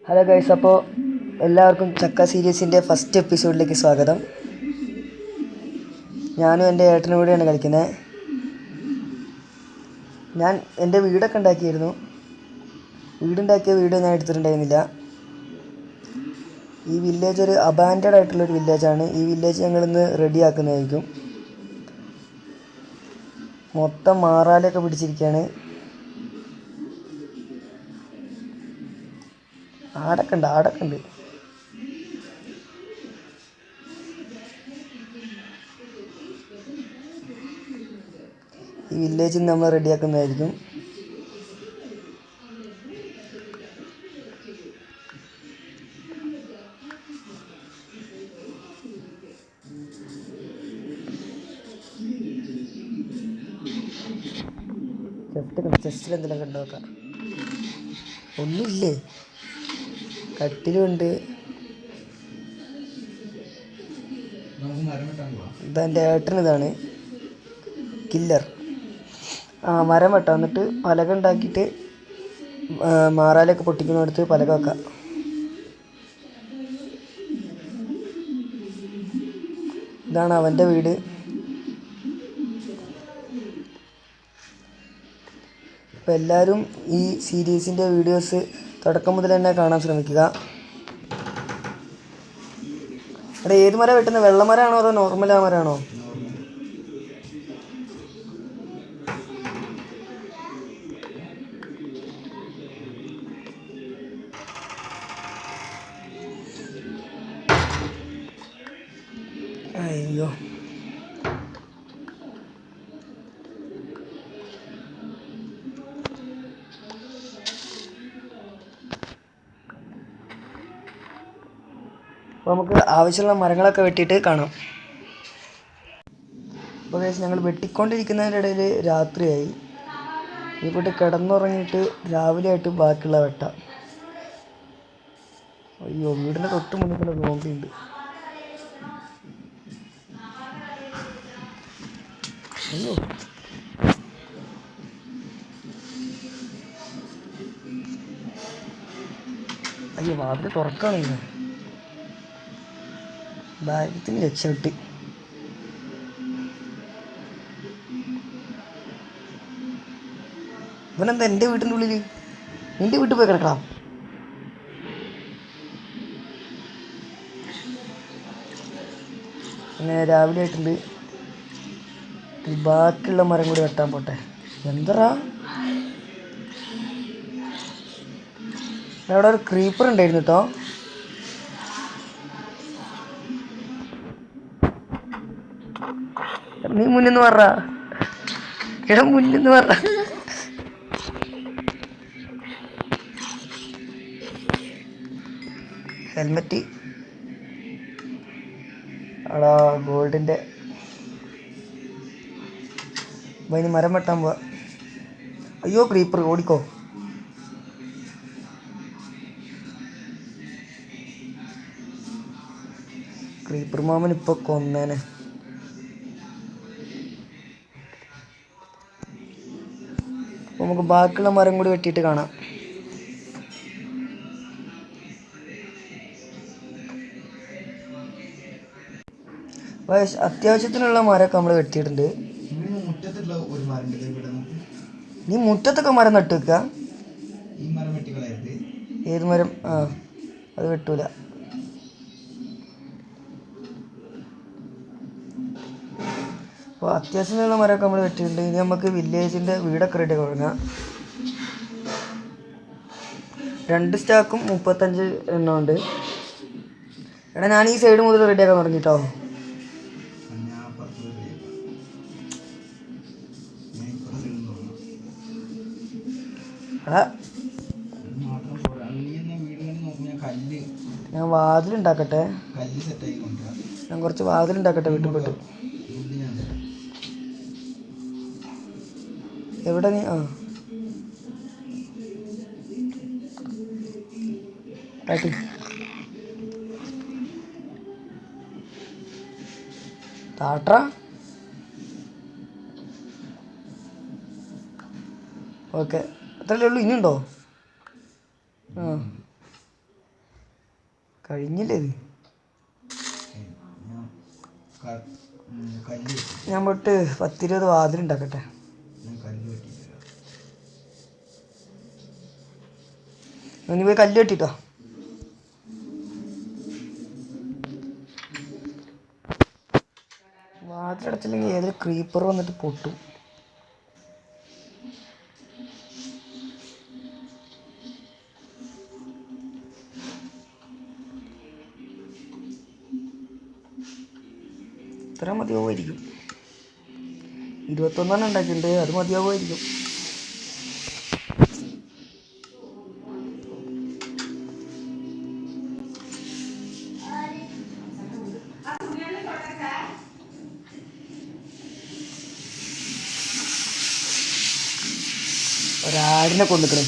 Hello guys, അപ്പോൾ എല്ലാവർക്കും ചക്ക സീരീസിൻ്റെ ഫസ്റ്റ് എപ്പിസോഡിലേക്ക് സ്വാഗതം. ഞാനും എൻ്റെ ഏട്ടനും കൂടെയാണ് കളിക്കുന്നത്. ഞാൻ എൻ്റെ വീടൊക്കെ ഉണ്ടാക്കിയിരുന്നു. വീടുണ്ടാക്കിയ വീഡിയോ ഞാൻ എടുത്തിട്ടുണ്ടായിരുന്നില്ല. ഈ വില്ലേജ് ഒരു അബാൻഡഡ് ആയിട്ടുള്ളൊരു വില്ലേജാണ്. ഈ വില്ലേജ് ഞങ്ങളിന്ന് റെഡിയാക്കുന്നതായിരിക്കും. മൊത്തം മാറാലൊക്കെ പിടിച്ചിരിക്കുകയാണ്. ആടൊക്കെ ഉണ്ട്. ഈ വില്ലേജിൽ നമ്മൾ റെഡിയാക്കുന്നതായിരിക്കും. ചെസ്റ്റിൽ എന്തെങ്കിലും കണ്ടു നോക്കാം. ഒന്നുമില്ലേ? കട്ടിലുണ്ട്. ഇതെൻ്റെ ഏട്ടനിതാണ് കില്ലർ. മരം വെട്ടാം, എന്നിട്ട് പലക ഉണ്ടാക്കിയിട്ട് മാറാലൊക്കെ പൊട്ടിക്കുന്നിടത്ത് പലക വെക്കാം. ഇതാണ് അവൻ്റെ വീട്. അപ്പോൾ എല്ലാവരും ഈ സീരീസിൻ്റെ വീഡിയോസ് തുടക്കം മുതൽ തന്നെ കാണാൻ ശ്രമിക്കുക. അവിടെ ഏത് മരം വെട്ടുന്നത്? വെള്ളമരമാണോ അതോ നോർമൽ മരമാണോ? അയ്യോ, അപ്പോൾ നമുക്ക് ആവശ്യമുള്ള മരങ്ങളൊക്കെ വെട്ടിയിട്ട് കാണാം. അപ്പോൾ ഞങ്ങൾ വെട്ടിക്കൊണ്ടിരിക്കുന്നതിൻ്റെ ഇടയിൽ രാത്രിയായി. ഇവിടെ കിടന്നുറങ്ങിയിട്ട് രാവിലെ ആയിട്ട് ബാക്കിയുള്ള വെട്ടാം. അയ്യോ, വീടിൻ്റെ തൊട്ട് മുന്നിൽ തന്നെ നോക്കിയുണ്ട്. അയ്യോ, അയ്യോ, വാതിൽ തുറക്കാണ്. ഇന്ന് ഭാഗ്യത്തിന് രക്ഷപ്പെട്ട്. ഇവനെന്താ എൻ്റെ വീട്ടിൻ്റെ ഉള്ളിൽ? നിൻ്റെ വീട്ടിൽ പോയി കിടക്കണം. അങ്ങനെ രാവിലെ ആയിട്ടുണ്ട്. ബാക്കിയുള്ള മരം കൂടി വെട്ടാൻ പോട്ടെ. എന്തറാ, അവിടെ ഒരു ക്രീപ്പർ ഉണ്ടായിരുന്നു കേട്ടോ. നീ മുന്നിന്ന് പറ, മുന്നിന്ന് പറ. ഹെൽമെറ്റ് അവിടെ ഗോൾഡിൻ്റെ. അതിന് മരം വെട്ടാൻ പോവാ. അയ്യോ, ക്രീപ്പർ ഓടിക്കോ. ക്രീപ്പർ മാമൻ ഇപ്പോൾ കൊന്നേനെ. അപ്പോൾ നമുക്ക് ബാക്കിയുള്ള മരം കൂടി വെട്ടിയിട്ട് കാണാം. അത്യാവശ്യത്തിനുള്ള മരമൊക്കെ നമ്മൾ വെട്ടിയിട്ടുണ്ട്. നീ മുറ്റത്തൊക്കെ മരം നട്ടു വെക്കുക. ഏത് മരം? അത് വെട്ടൂല. അപ്പോൾ അത്യാവശ്യത്തിനുള്ള മരമൊക്കെ നമ്മൾ വെട്ടിയിട്ടുണ്ട്. ഇനി നമുക്ക് വില്ലേജിൻ്റെ വീടൊക്കെ റെഡി തുടങ്ങാം. 2 സ്റ്റാക്കും 35 എണ്ണം ഉണ്ട്. എടാ, ഞാൻ ഈ സൈഡ് മുതൽ റെഡിയാക്കാൻ തുടങ്ങിട്ടോ. ഞാൻ വാതിലുണ്ടാക്കട്ടെ. ഞാൻ കുറച്ച് വാതിലുണ്ടാക്കട്ടെ വീട്ടിൽ പോയിട്ട്. എവിടെ നീ? കാട്ടി. താട്ര. ഓക്കെ, അത്രയല്ലേ ഉള്ളൂ. ഇനിയുണ്ടോ? കഴിഞ്ഞില്ലേ ഇത്? ഞാൻ പോയിട്ട് 10-20 വാതിലുണ്ടാക്കട്ടെ. നീ പോയി കല്ല് കെട്ടിട്ടോ. വാതിലടച്ചില്ലെങ്കിൽ ഏതൊരു ക്രീപ്പർ വന്നിട്ട് പൊട്ടും. ഇത്ര മതിയാവുമായിരിക്കും. 21 ഉണ്ടാക്കിയിട്ടുണ്ട്, അത് മതിയാവുമായിരിക്കും. ഒരാടിനെ കൊണ്ടുക്കണേ.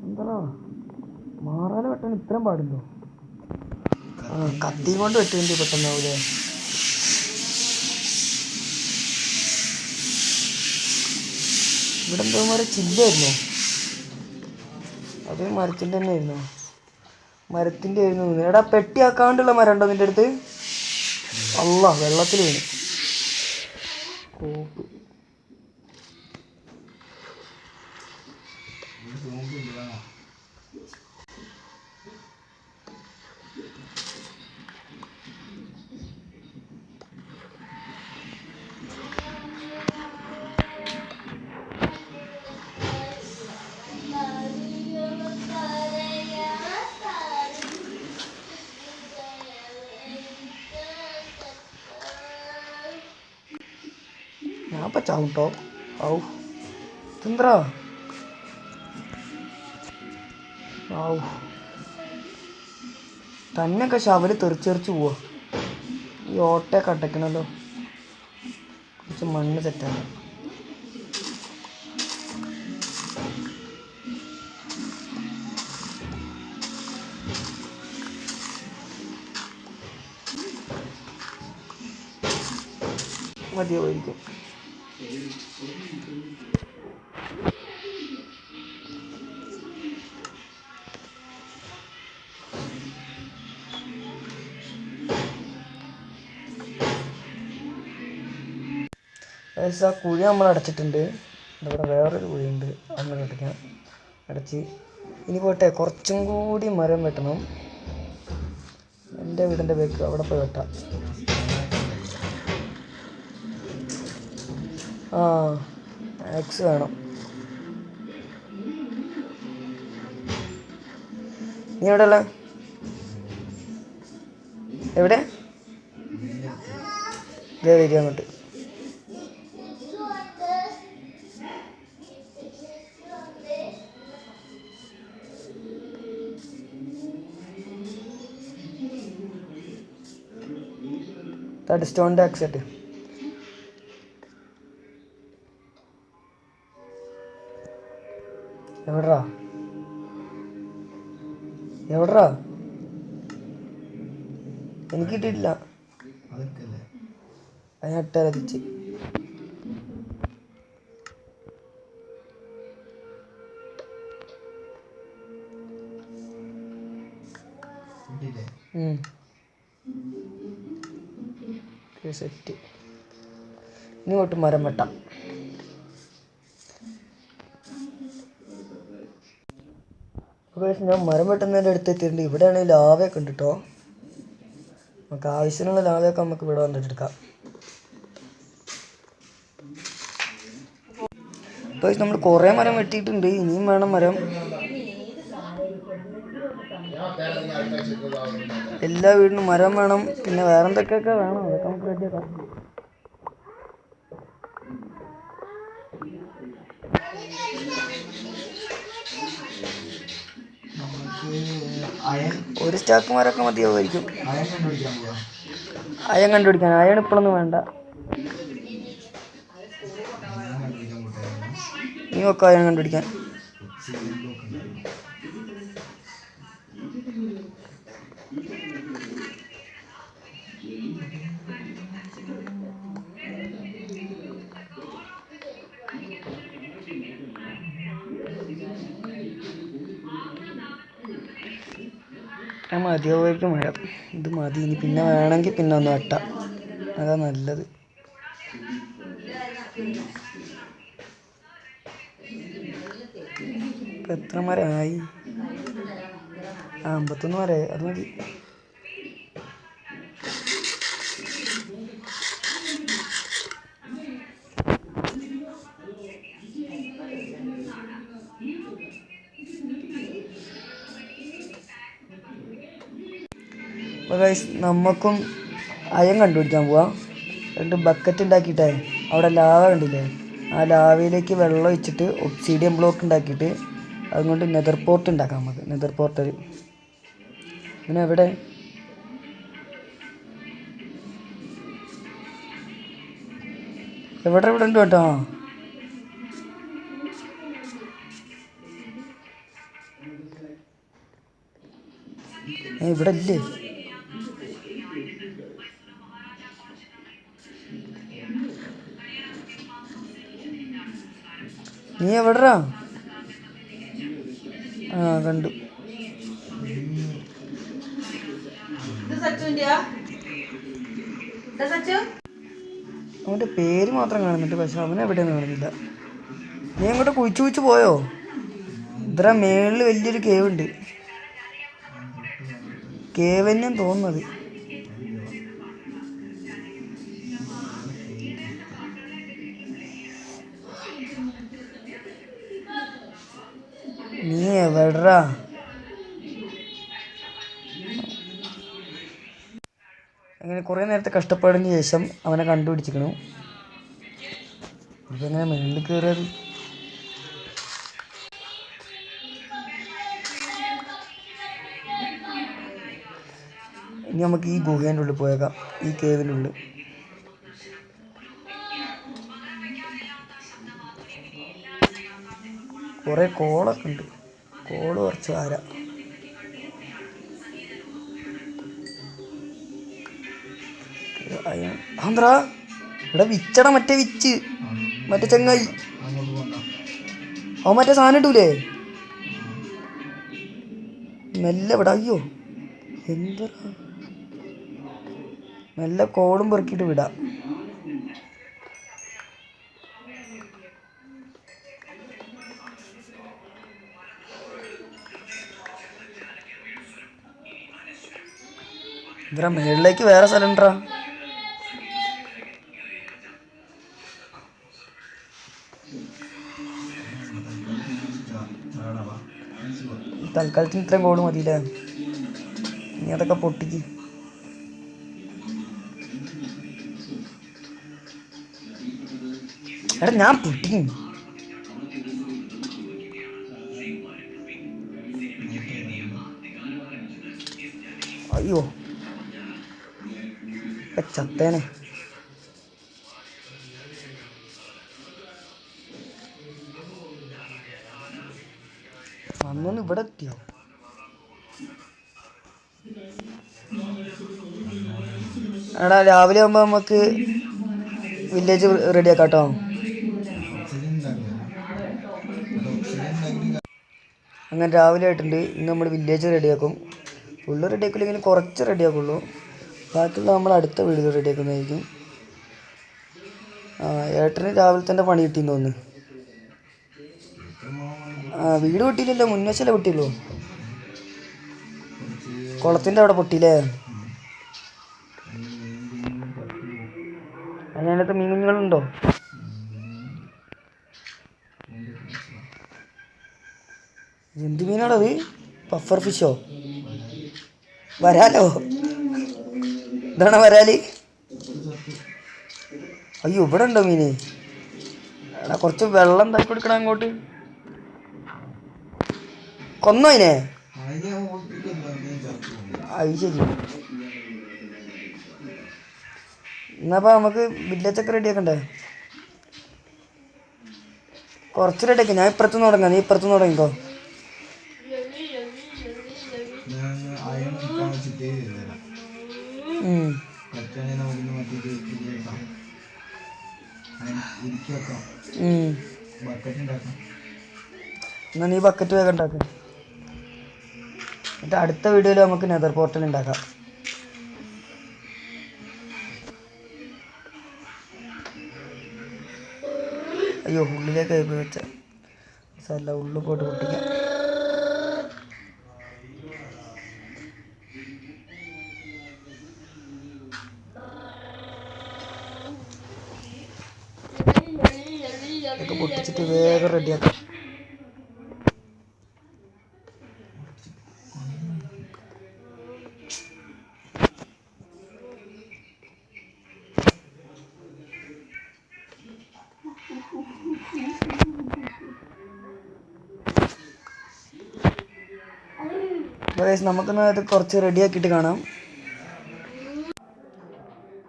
എന്താ മാറാല വെട്ടാൻ ഇത്രയും പാടുണ്ടോ? കത്തിയും കൊണ്ട് വെട്ടേണ്ടി പെട്ടെന്നാവൂലേ? ഇവിടെ എന്തോ മരം ചില്ലായിരുന്നോ? അത് മരത്തിൻ്റെ തന്നെ ആയിരുന്നോ? മരത്തിൻ്റെ ആയിരുന്നു. എടാ പെട്ടിയാക്കാണ്ടുള്ള മരം ഉണ്ടോ നിൻ്റെ അടുത്ത്? അല്ല, വെള്ളത്തിൽ വീണ്. കോപ്പ് ഞാൻ ഇപ്പം ചാവും കേട്ടോ. ഔ തിന്ദ്രാ. ഔ തന്നെയൊക്കെ ശവല് തെറിച്ചെറിച്ച് പോവാ. ഈ ഓട്ടയൊക്കെ അടയ്ക്കണമല്ലോ. കുറച്ച് മണ്ണ് സെറ്റാണ്. മതിയായിരിക്കും. ആ കുഴി നമ്മൾ അടച്ചിട്ടുണ്ട്. ഇവിടെ വേറൊരു കുഴിയുണ്ട്, അങ്ങനെ അടയ്ക്കാം. അടച്ച് ഇനി പോട്ടെ. കുറച്ചും കൂടി മരം വെട്ടണം. എൻ്റെ വീടിൻ്റെ ബേക്ക് അവിടെ പോയി വെട്ടാം. ആക്സ് വേണം. നീ എവിടെയല്ല? എവിടെ? ഇതേ വരിക അങ്ങോട്ട്. സ്റ്റോണിൻ്റെ ആക്സെറ്റ് എവിടാ? എനിക്ക് കിട്ടിയിട്ടില്ല. ഞാൻ ഇട്ടാലോ തിരിച്ച്. സെറ്റ്. ഇനി തൊട്ട് മരം വെട്ടാം. ഞാൻ മരം വെട്ടുന്നതിൻ്റെ അടുത്ത് എത്തിയിട്ടുണ്ട്. ഇവിടെയാണെങ്കിൽ ലാവയൊക്കെ ഉണ്ട് കേട്ടോ. നമുക്ക് ആവശ്യമുള്ള ലാവയൊക്കെ നമുക്ക് ഇവിടെ വന്നിട്ടെടുക്കാം. ഇപ്പോൾ നമ്മൾ കുറേ മരം വെട്ടിയിട്ടുണ്ട്. ഇനിയും വേണം മരം. എല്ലാ വീടിനും മരം വേണം. പിന്നെ വേറെ എന്തൊക്കെയൊക്കെ വേണം, അതൊക്കെ നമുക്ക് റെഡിയാക്കാം. ഒരു സ്റ്റാക്ക് മരമൊക്കെ മതിയാവുമായിരിക്കും. അയൺ കണ്ടുപിടിക്കാൻ. അയൺ ഇപ്പോഴൊന്നും വേണ്ട. നീ ഒക്കെ അയൺ കണ്ടുപിടിക്കാൻ. മതിയാവുമായിരിക്കും മഴ. ഇത് മതി. ഇനി പിന്നെ വേണമെങ്കിൽ പിന്നെ ഒന്ന് വെട്ടാം. അതാ നല്ലത്. ഇപ്പം എത്ര മരമായി? 51 മരമായി. അത് മതി. അപ്പോൾ ഗൈസ് നമുക്കും അയം കണ്ടുപിടിക്കാൻ പോവാം. 2 ബക്കറ്റ് ഉണ്ടാക്കിയിട്ടേ അവിടെ ലാവ കണ്ടില്ലേ, ആ ലാവയിലേക്ക് വെള്ളം ഒഴിച്ചിട്ട് ഒബ്സിഡിയൻ ബ്ലോക്ക് ഉണ്ടാക്കിയിട്ട് അതുകൊണ്ട് നെതർ പോർട്ട് ഉണ്ടാക്കാം നമുക്ക്. നെതർ പോർട്ടൽ പിന്നെ എവിടെ? എവിടെ ഉണ്ട് കേട്ടോ. ഇവിടെ ഇല്ലേ? നീ എവിടെടാ? ആ കണ്ടു. അവൻ്റെ പേര് മാത്രം കാണുന്നുണ്ട്, പക്ഷെ അവനെ എവിടെയൊന്നും കാണുന്നില്ല. നീ അങ്ങോട്ട് കുഴിച്ചു പോയോ? ഇത്ര മേളിൽ വലിയൊരു കേവ് ഉണ്ട്. കേവ് തന്നെയാണ് തോന്നുന്നത്. നീ എവിടെടാ? അങ്ങനെ കുറേ നേരത്തെ കഷ്ടപ്പാടിന് ശേഷം അവനെ കണ്ടുപിടിച്ചിരിക്കണു. ഇതെങ്ങനെ മേളിൽ കയറിയത്? ഇനി നമുക്ക് ഈ ഗുഹേൻ്റെ ഉള്ളിൽ പോയേക്കാം, ഈ കേവിൻ്റെ ഉള്ളിൽ. കുറേ കോളൊക്കെ ഉണ്ട്. കോള് കുറച്ച് ആരാ. ആന്ധ്രാ ഇവിടെ വിച്ചട, മറ്റേ വിച്ച്, മറ്റേ ചങ്ങായി. അവൻ മറ്റേ സാധനം ഇട്ടൂലേ മെല്ലെ ഇവിടെ. അയ്യോ എന്താ, മെല്ലെ കോളും പെറുക്കിയിട്ട് വിടാം. ഇവരാ മേളിലേക്ക് വേറെ സ്ഥലം ഉണ്ടാ. തൽക്കാലത്തിന് ഇത്രയും കോള് മതിയില്ലേ? നീ അതൊക്കെ പൊട്ടിക്ക്. എടാ ഞാൻ പൊട്ടിക്കും. അയ്യോ ചത്തേനെ. അന്നൊന്നും ഇവിടെ എത്തിയോ? എടാ രാവിലെ ആകുമ്പോൾ നമുക്ക് വില്ലേജ് റെഡിയാക്കാം കേട്ടോ. അങ്ങനെ രാവിലെ ആയിട്ടുണ്ട്. ഇന്ന് നമ്മൾ വില്ലേജ് റെഡിയാക്കും. ഫുള്ള് റെഡിയാക്കില്ലെങ്കിലും കുറച്ച് റെഡിയാക്കുള്ളൂ. ബാക്കിയുള്ള നമ്മൾ അടുത്ത വീഡിയോ റെഡിയാക്കുന്നതായിരിക്കും. ഏട്ടന് രാവിലെ തന്നെ പണി കിട്ടിയെന്ന് തോന്നുന്നു. വീട് പൊട്ടിയില്ലല്ലോ, മുൻവശല്ലേ പൊട്ടിയുള്ളൂ. കുളത്തിൻ്റെ അവിടെ പൊട്ടിയില്ലേ? അതിനകത്ത് മീൻ കുഞ്ഞുങ്ങളുണ്ടോ? എന്ത് മീനാണത്? പഫർ ഫിഷോ? വരാലോ? ഇതാണോ വരാല്? അയ്യോ ഇവിടെ ഉണ്ടോ മീന്? എടാ കുറച്ച് വെള്ളം എന്താക്കി കൊടുക്കണം അങ്ങോട്ട്. കൊന്നോ അതിനെ? അത് ശരി. എന്നപ്പോൾ നമുക്ക് വില്ലേജൊക്കെ റെഡിയാക്കണ്ടേ? കുറച്ച് റെഡിയാക്കി. ഞാൻ ഇപ്പുറത്തുനിന്ന് തുടങ്ങാം, നീ ഇപ്പുറത്തുനിന്ന് തുടങ്ങിക്കോ. എന്നാ നീ ബക്കറ്റ് വേഗം ഉണ്ടാക്കും. എന്നിട്ട് അടുത്ത വീഡിയോയിൽ നമുക്ക് നെതർ പോർട്ടൽ ഉണ്ടാക്കാം. അയ്യോ ഉള്ളിലേക്ക് വെച്ച അല്ല ഉള്ളിൽ പോയിട്ട് പൊട്ടിക്കാം. ഇതൊക്കെ പൊട്ടിച്ചിട്ട് വേഗം റെഡിയാക്കാം. ഗൈസ് നമുക്കൊന്ന് അത് കുറച്ച് റെഡിയാക്കിയിട്ട് കാണാം.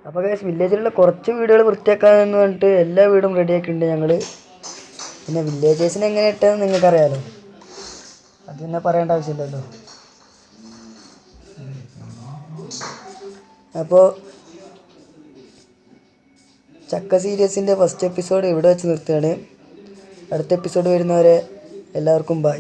അപ്പോൾ ഗൈസ് വില്ലേജിലുള്ള കുറച്ച് വീടുകൾ വൃത്തിയാക്കാമെന്ന് പറഞ്ഞിട്ട് എല്ലാ വീടും റെഡിയാക്കിയിട്ടുണ്ട് ഞങ്ങൾ. പിന്നെ വില്ലേജേഴ്സിനെ എങ്ങനെ ഇട്ടതെന്ന് നിങ്ങൾക്കറിയാമല്ലോ, അത് പിന്നെ പറയേണ്ട ആവശ്യമില്ലല്ലോ. അപ്പോൾ ചക്ക സീരീസിൻ്റെ ഫസ്റ്റ് എപ്പിസോഡ് ഇവിടെ വെച്ച് നിർത്തുകയാണ്. അടുത്ത എപ്പിസോഡ് വരുന്നവരെ എല്ലാവർക്കും ബൈ.